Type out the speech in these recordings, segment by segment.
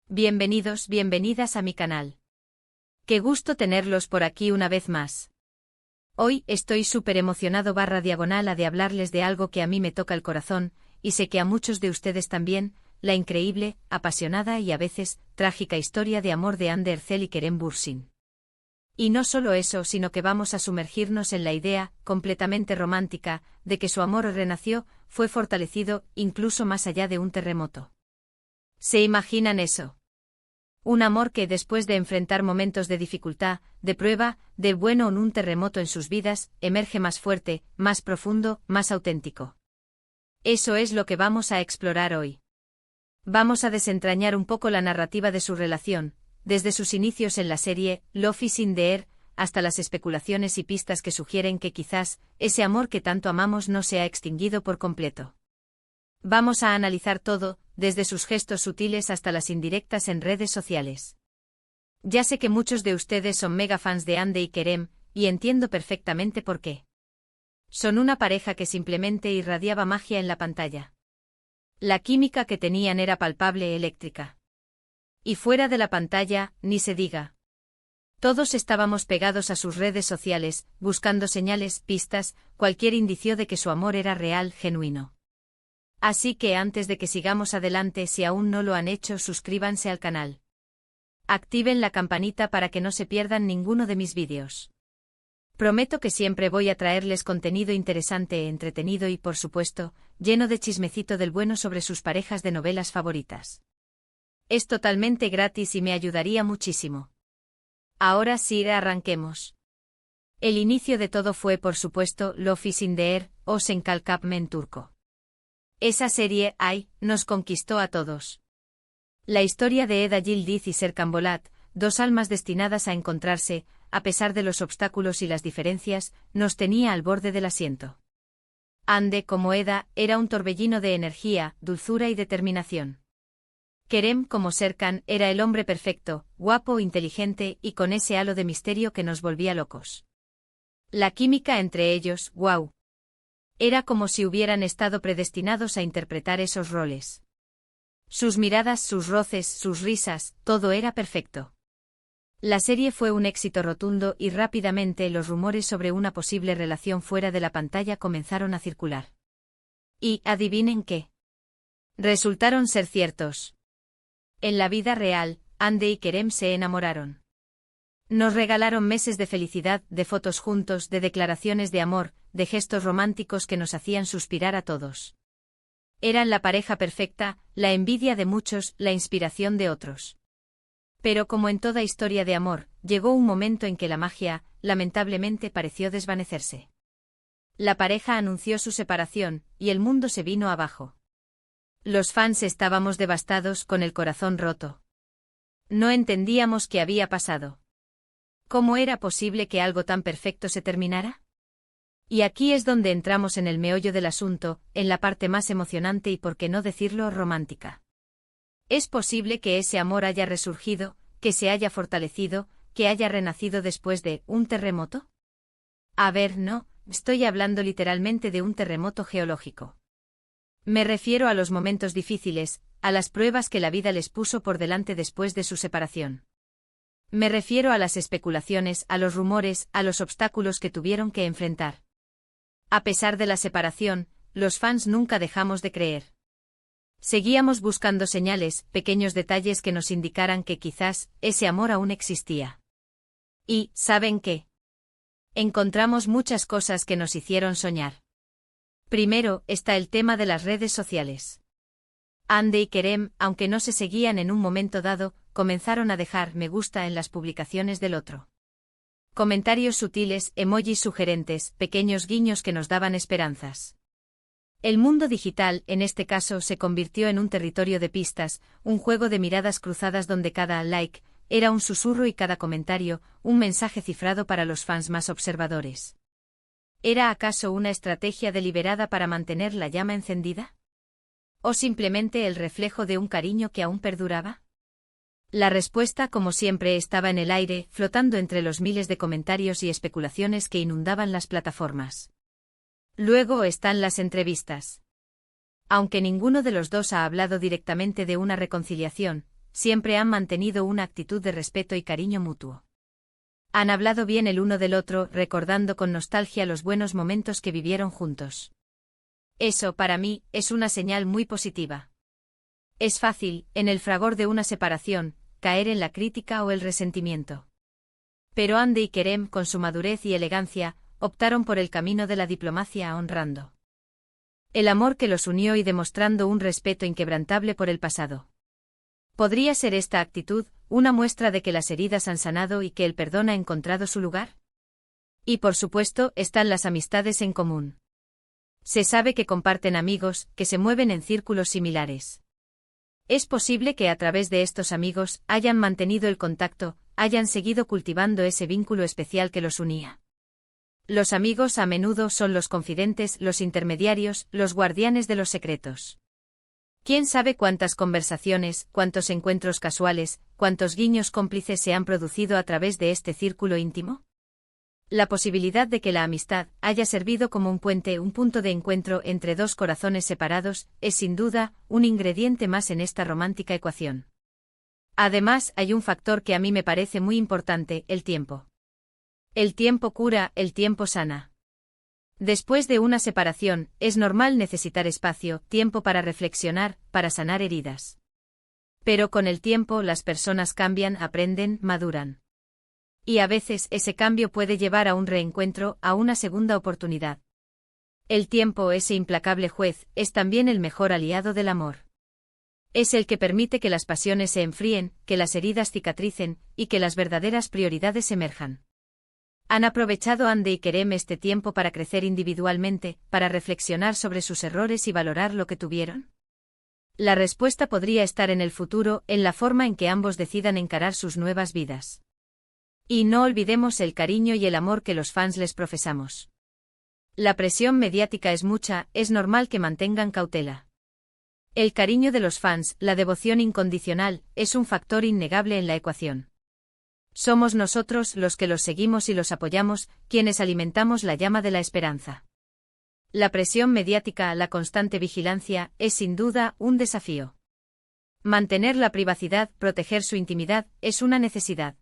Bienvenidos, bienvenidas a mi canal. Qué gusto tenerlos por aquí una vez más. Hoy estoy súper emocionado /diagonal de hablarles de algo que a mí me toca el corazón, y sé que a muchos de ustedes también, la increíble, apasionada y a veces, trágica historia de amor de Hande Erçel y Kerem Bürsin. Y no solo eso, sino que vamos a sumergirnos en la idea, completamente romántica, de que su amor renació, fue fortalecido, incluso más allá de un terremoto. ¿Se imaginan eso? Un amor que después de enfrentar momentos de dificultad, de prueba, de bueno o un terremoto en sus vidas, emerge más fuerte, más profundo, más auténtico. Eso es lo que vamos a explorar hoy. Vamos a desentrañar un poco la narrativa de su relación, desde sus inicios en la serie Love is in the Air, hasta las especulaciones y pistas que sugieren que quizás, ese amor que tanto amamos no se ha extinguido por completo. Vamos a analizar todo, desde sus gestos sutiles hasta las indirectas en redes sociales. Ya sé que muchos de ustedes son mega fans de Hande y Kerem, y entiendo perfectamente por qué. Son una pareja que simplemente irradiaba magia en la pantalla. La química que tenían era palpable, eléctrica. Y fuera de la pantalla, ni se diga. Todos estábamos pegados a sus redes sociales, buscando señales, pistas, cualquier indicio de que su amor era real, genuino. Así que antes de que sigamos adelante, si aún no lo han hecho, suscríbanse al canal. Activen la campanita para que no se pierdan ninguno de mis vídeos. Prometo que siempre voy a traerles contenido interesante, entretenido y, por supuesto, lleno de chismecito del bueno sobre sus parejas de novelas favoritas. Es totalmente gratis y me ayudaría muchísimo. Ahora sí, arranquemos. El inicio de todo fue, por supuesto, Love is in the Air, o Senkalkapme en turco. Esa serie, nos conquistó a todos. La historia de Eda Yildiz y Serkan Bolat, dos almas destinadas a encontrarse, a pesar de los obstáculos y las diferencias, nos tenía al borde del asiento. Hande, como Eda, era un torbellino de energía, dulzura y determinación. Kerem, como Serkan, era el hombre perfecto, guapo, inteligente y con ese halo de misterio que nos volvía locos. La química entre ellos, ¡guau! Era como si hubieran estado predestinados a interpretar esos roles. Sus miradas, sus roces, sus risas, todo era perfecto. La serie fue un éxito rotundo y rápidamente los rumores sobre una posible relación fuera de la pantalla comenzaron a circular. Y, ¿adivinen qué? Resultaron ser ciertos. En la vida real, Hande y Kerem se enamoraron. Nos regalaron meses de felicidad, de fotos juntos, de declaraciones de amor, de gestos románticos que nos hacían suspirar a todos. Eran la pareja perfecta, la envidia de muchos, la inspiración de otros. Pero como en toda historia de amor, llegó un momento en que la magia, lamentablemente, pareció desvanecerse. La pareja anunció su separación, y el mundo se vino abajo. Los fans estábamos devastados, con el corazón roto. No entendíamos qué había pasado. ¿Cómo era posible que algo tan perfecto se terminara? Y aquí es donde entramos en el meollo del asunto, en la parte más emocionante y, por qué no decirlo, romántica. ¿Es posible que ese amor haya resurgido, que se haya fortalecido, que haya renacido después de un terremoto? A ver, no, estoy hablando literalmente de un terremoto geológico. Me refiero a los momentos difíciles, a las pruebas que la vida les puso por delante después de su separación. Me refiero a las especulaciones, a los rumores, a los obstáculos que tuvieron que enfrentar. A pesar de la separación, los fans nunca dejamos de creer. Seguíamos buscando señales, pequeños detalles que nos indicaran que quizás ese amor aún existía. Y, ¿saben qué? Encontramos muchas cosas que nos hicieron soñar. Primero, está el tema de las redes sociales. Hande y Kerem, aunque no se seguían en un momento dado, comenzaron a dejar me gusta en las publicaciones del otro. Comentarios sutiles, emojis sugerentes, pequeños guiños que nos daban esperanzas. El mundo digital, en este caso, se convirtió en un territorio de pistas, un juego de miradas cruzadas donde cada like era un susurro y cada comentario, un mensaje cifrado para los fans más observadores. ¿Era acaso una estrategia deliberada para mantener la llama encendida? ¿O simplemente el reflejo de un cariño que aún perduraba? La respuesta, como siempre, estaba en el aire, flotando entre los miles de comentarios y especulaciones que inundaban las plataformas. Luego están las entrevistas. Aunque ninguno de los dos ha hablado directamente de una reconciliación, siempre han mantenido una actitud de respeto y cariño mutuo. Han hablado bien el uno del otro, recordando con nostalgia los buenos momentos que vivieron juntos. Eso, para mí, es una señal muy positiva. Es fácil, en el fragor de una separación, caer en la crítica o el resentimiento. Pero Andy y Kerem, con su madurez y elegancia, optaron por el camino de la diplomacia honrando el amor que los unió y demostrando un respeto inquebrantable por el pasado. ¿Podría ser esta actitud una muestra de que las heridas han sanado y que el perdón ha encontrado su lugar? Y por supuesto, están las amistades en común. Se sabe que comparten amigos, que se mueven en círculos similares. Es posible que a través de estos amigos hayan mantenido el contacto, hayan seguido cultivando ese vínculo especial que los unía. Los amigos a menudo son los confidentes, los intermediarios, los guardianes de los secretos. ¿Quién sabe cuántas conversaciones, cuántos encuentros casuales, cuántos guiños cómplices se han producido a través de este círculo íntimo? La posibilidad de que la amistad haya servido como un puente, un punto de encuentro entre dos corazones separados, es sin duda un ingrediente más en esta romántica ecuación. Además, hay un factor que a mí me parece muy importante: el tiempo. El tiempo cura, el tiempo sana. Después de una separación, es normal necesitar espacio, tiempo para reflexionar, para sanar heridas. Pero con el tiempo las personas cambian, aprenden, maduran. Y a veces ese cambio puede llevar a un reencuentro, a una segunda oportunidad. El tiempo, ese implacable juez, es también el mejor aliado del amor. Es el que permite que las pasiones se enfríen, que las heridas cicatricen, y que las verdaderas prioridades emerjan. ¿Han aprovechado Andy y Kerem este tiempo para crecer individualmente, para reflexionar sobre sus errores y valorar lo que tuvieron? La respuesta podría estar en el futuro, en la forma en que ambos decidan encarar sus nuevas vidas. Y no olvidemos el cariño y el amor que los fans les profesamos. La presión mediática es mucha, es normal que mantengan cautela. El cariño de los fans, la devoción incondicional, es un factor innegable en la ecuación. Somos nosotros los que los seguimos y los apoyamos, quienes alimentamos la llama de la esperanza. La presión mediática, la constante vigilancia, es sin duda un desafío. Mantener la privacidad, proteger su intimidad, es una necesidad.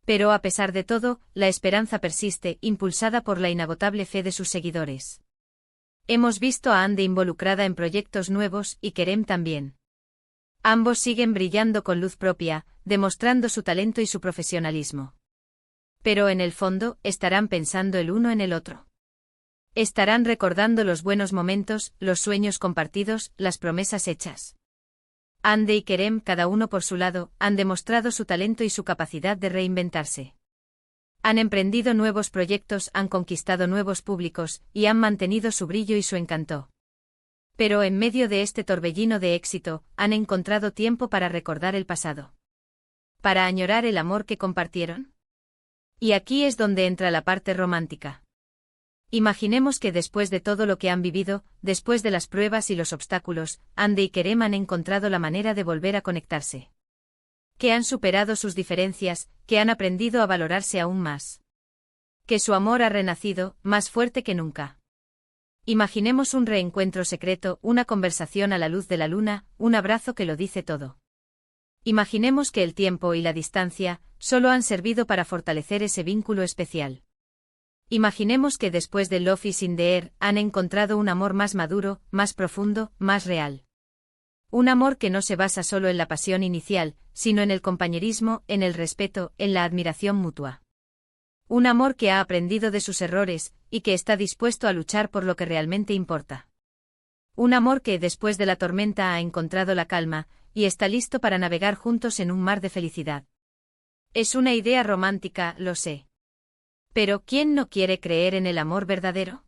Pero a pesar de todo, la esperanza persiste, impulsada por la inagotable fe de sus seguidores. Hemos visto a Andy involucrada en proyectos nuevos y Kerem también. Ambos siguen brillando con luz propia, demostrando su talento y su profesionalismo. Pero en el fondo, ¿estarán pensando el uno en el otro? ¿Estarán recordando los buenos momentos, los sueños compartidos, las promesas hechas? Andy y Kerem, cada uno por su lado, han demostrado su talento y su capacidad de reinventarse. Han emprendido nuevos proyectos, han conquistado nuevos públicos, y han mantenido su brillo y su encanto. Pero en medio de este torbellino de éxito, han encontrado tiempo para recordar el pasado. Para añorar el amor que compartieron. Y aquí es donde entra la parte romántica. Imaginemos que después de todo lo que han vivido, después de las pruebas y los obstáculos, Andy y Kerem han encontrado la manera de volver a conectarse. Que han superado sus diferencias, que han aprendido a valorarse aún más. Que su amor ha renacido, más fuerte que nunca. Imaginemos un reencuentro secreto, una conversación a la luz de la luna, un abrazo que lo dice todo. Imaginemos que el tiempo y la distancia solo han servido para fortalecer ese vínculo especial. Imaginemos que después de Love is in the air han encontrado un amor más maduro, más profundo, más real. Un amor que no se basa solo en la pasión inicial, sino en el compañerismo, en el respeto, en la admiración mutua. Un amor que ha aprendido de sus errores, y que está dispuesto a luchar por lo que realmente importa. Un amor que después de la tormenta ha encontrado la calma, y está listo para navegar juntos en un mar de felicidad. Es una idea romántica, lo sé. Pero ¿quién no quiere creer en el amor verdadero?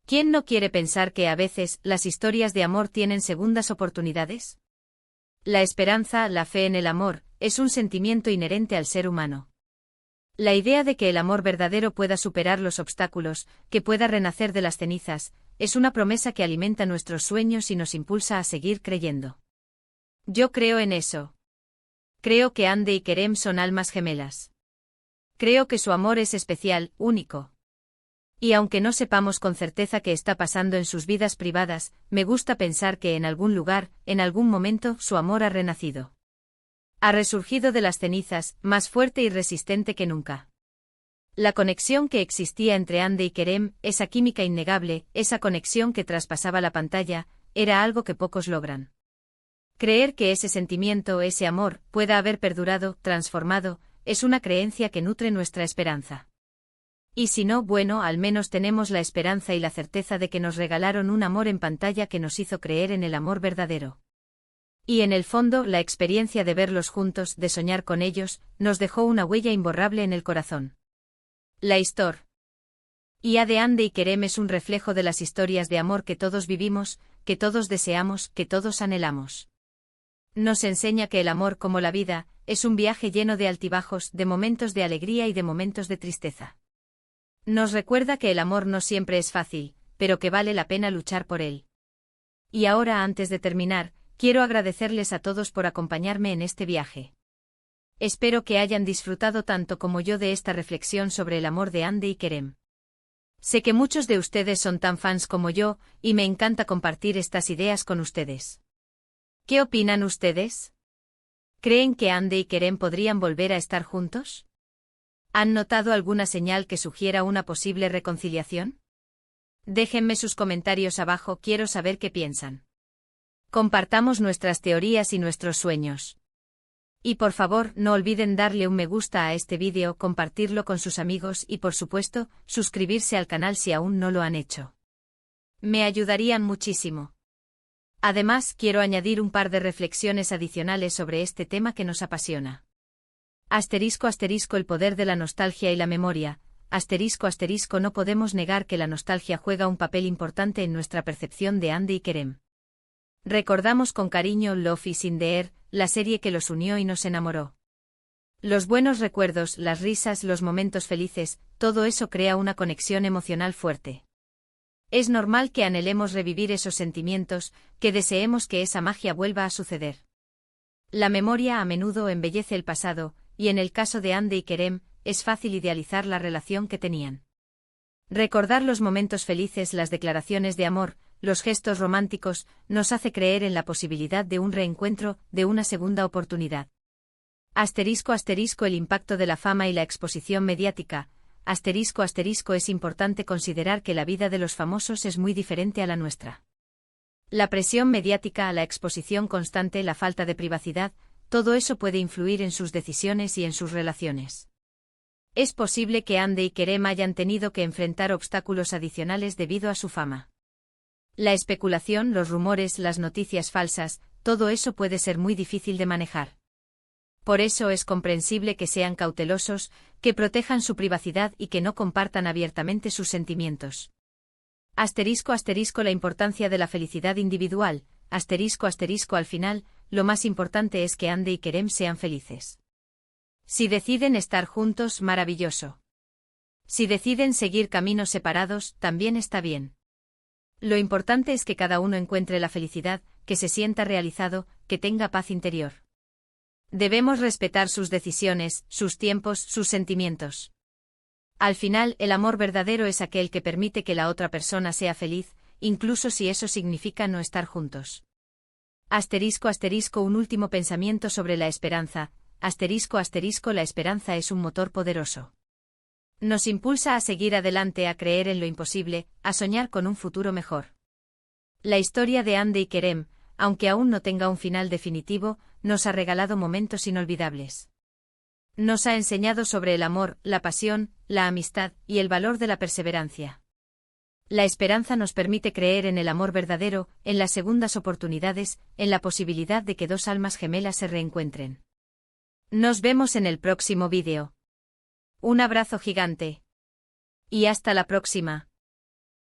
¿Quién no quiere pensar que a veces las historias de amor tienen segundas oportunidades? La esperanza, la fe en el amor, es un sentimiento inherente al ser humano. La idea de que el amor verdadero pueda superar los obstáculos, que pueda renacer de las cenizas, es una promesa que alimenta nuestros sueños y nos impulsa a seguir creyendo. Yo creo en eso. Creo que Andy y Kerem son almas gemelas. Creo que su amor es especial, único. Y aunque no sepamos con certeza qué está pasando en sus vidas privadas, me gusta pensar que en algún lugar, en algún momento, su amor ha renacido. Ha resurgido de las cenizas, más fuerte y resistente que nunca. La conexión que existía entre Andy y Kerem, esa química innegable, esa conexión que traspasaba la pantalla, era algo que pocos logran. Creer que ese sentimiento, ese amor, pueda haber perdurado, transformado, es una creencia que nutre nuestra esperanza. Y si no, bueno, al menos tenemos la esperanza y la certeza de que nos regalaron un amor en pantalla que nos hizo creer en el amor verdadero. Y en el fondo, la experiencia de verlos juntos, de soñar con ellos, nos dejó una huella imborrable en el corazón. La historia de Andy y Kerem es un reflejo de las historias de amor que todos vivimos, que todos deseamos, que todos anhelamos. Nos enseña que el amor, como la vida, es un viaje lleno de altibajos, de momentos de alegría y de momentos de tristeza. Nos recuerda que el amor no siempre es fácil, pero que vale la pena luchar por él. Y ahora, antes de terminar, quiero agradecerles a todos por acompañarme en este viaje. Espero que hayan disfrutado tanto como yo de esta reflexión sobre el amor de Andy y Kerem. Sé que muchos de ustedes son tan fans como yo, y me encanta compartir estas ideas con ustedes. ¿Qué opinan ustedes? ¿Creen que Andy y Kerem podrían volver a estar juntos? ¿Han notado alguna señal que sugiera una posible reconciliación? Déjenme sus comentarios abajo, quiero saber qué piensan. Compartamos nuestras teorías y nuestros sueños. Y por favor, no olviden darle un me gusta a este vídeo, compartirlo con sus amigos y por supuesto, suscribirse al canal si aún no lo han hecho. Me ayudarían muchísimo. Además, quiero añadir un par de reflexiones adicionales sobre este tema que nos apasiona. Asterisco el poder de la nostalgia y la memoria. Asterisco no podemos negar que la nostalgia juega un papel importante en nuestra percepción de Andy y Kerem. Recordamos con cariño Love is in the Air, la serie que los unió y nos enamoró. Los buenos recuerdos, las risas, los momentos felices, todo eso crea una conexión emocional fuerte. Es normal que anhelemos revivir esos sentimientos, que deseemos que esa magia vuelva a suceder. La memoria a menudo embellece el pasado, y en el caso de Andy y Kerem, es fácil idealizar la relación que tenían. Recordar los momentos felices, las declaraciones de amor, los gestos románticos, nos hace creer en la posibilidad de un reencuentro, de una segunda oportunidad. Asterisco el impacto de la fama y la exposición mediática. Asterisco es importante considerar que la vida de los famosos es muy diferente a la nuestra. La presión mediática, la exposición constante, la falta de privacidad, todo eso puede influir en sus decisiones y en sus relaciones. Es posible que Andy y Kerem hayan tenido que enfrentar obstáculos adicionales debido a su fama. La especulación, los rumores, las noticias falsas, todo eso puede ser muy difícil de manejar. Por eso es comprensible que sean cautelosos, que protejan su privacidad y que no compartan abiertamente sus sentimientos. Asterisco la importancia de la felicidad individual. Asterisco al final, lo más importante es que Andy y Kerem sean felices. Si deciden estar juntos, maravilloso. Si deciden seguir caminos separados, también está bien. Lo importante es que cada uno encuentre la felicidad, que se sienta realizado, que tenga paz interior. Debemos respetar sus decisiones, sus tiempos, sus sentimientos. Al final, el amor verdadero es aquel que permite que la otra persona sea feliz, incluso si eso significa no estar juntos. Asterisco un último pensamiento sobre la esperanza. Asterisco la esperanza es un motor poderoso. Nos impulsa a seguir adelante, a creer en lo imposible, a soñar con un futuro mejor. La historia de Andy y Kerem, aunque aún no tenga un final definitivo, nos ha regalado momentos inolvidables. Nos ha enseñado sobre el amor, la pasión, la amistad y el valor de la perseverancia. La esperanza nos permite creer en el amor verdadero, en las segundas oportunidades, en la posibilidad de que dos almas gemelas se reencuentren. Nos vemos en el próximo vídeo. Un abrazo gigante. Y hasta la próxima.